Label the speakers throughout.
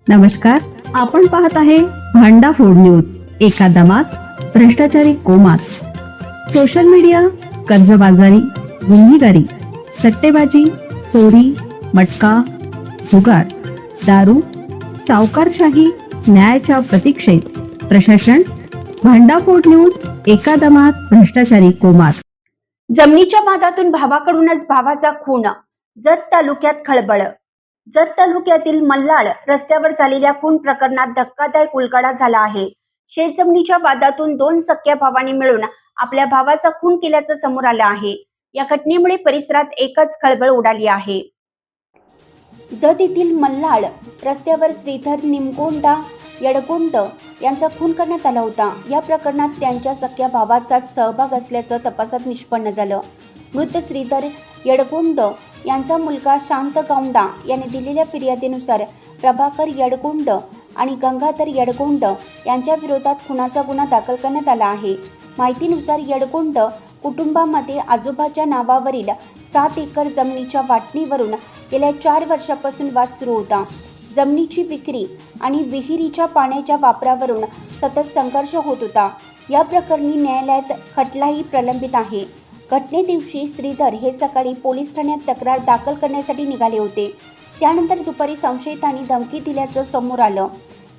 Speaker 1: नमस्कार, आपण पाहत आहे भांडा फोड न्यूज. एका दमात भ्रष्टाचारी कोमात. सोशल मीडिया, कर्जबाजारी, गुन्हेगारी, सट्टेबाजी, चोरी, मटका, जुगार, दारू, सावकारशाही, न्यायाच्या प्रतीक्षेत प्रशासन. भांडाफोड न्यूज. एका दमात भ्रष्टाचारी कोमात.
Speaker 2: जमिनीच्या वादातून भावाकडूनच भावाचा खून. जत तालुक्यात खळबळ. जत तालुक्यातील मल्हाळ रस्त्यावर झालेल्या खून प्रकरणात धक्कादायक उलगडा झाला आहे. शेतजमिनीच्या वादातून दोन सख्या भावांनी मिळून आपल्या भावाचा खून केल्याचं समोर आलं आहे. या घटनेमुळे परिसरात एकच खळबळ उडाली आहे. जत येथील मल्हाळ रस्त्यावर श्रीधर निमगोंडा यडगोंड यांचा खून करण्यात आला होता. या प्रकरणात त्यांच्या सख्या भावाचाच सहभाग असल्याचं तपासात निष्पन्न झालं. मृत श्रीधर यडगोंड यांचा मुलगा शांत गौंडा याने दिलेल्या फिर्यादीनुसार प्रभाकर यडगोंड आणि गंगाधर यडगोंड यांच्या विरोधात खुनाचा गुन्हा दाखल करण्यात आला आहे. माहितीनुसार यडगोंड कुटुंबामध्ये आजोबाच्या नावावरील 7 एकर जमिनीच्या वाटणीवरून गेल्या 4 वर्षापासून वाद सुरू होता. जमिनीची विक्री आणि विहिरीच्या पाण्याच्या वापरावरून सतत संघर्ष होत होता. या प्रकरणी न्यायालयात खटलाही प्रलंबित आहे. घटने दिवशी श्रीधर हे सकाळी पोलीस ठाण्यात तक्रार दाखल करण्यासाठी निघाले होते. त्यानंतर दुपारी संशयितांनी धमकी दिल्याचं समोर आलं.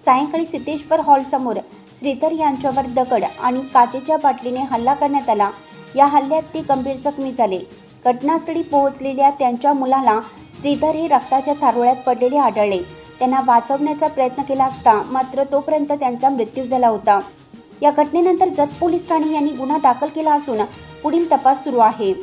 Speaker 2: सायंकाळी सिद्धेश्वर हॉलसमोर श्रीधर यांच्यावर दगड आणि काचेच्या बाटलीने हल्ला करण्यात आला. या हल्ल्यात ते गंभीर जखमी झाले. घटनास्थळी पोहोचलेल्या त्यांच्या मुलाला श्रीधर हे रक्ताच्या थारोळ्यात पडलेले आढळले. त्यांना वाचवण्याचा प्रयत्न केला असता मात्र तोपर्यंत त्यांचा मृत्यू झाला होता. या घटनेनंतर जत पोलीस ठाणे यांनी गुन्हा दाखल केला असून पुढील तपास सुरू आहे.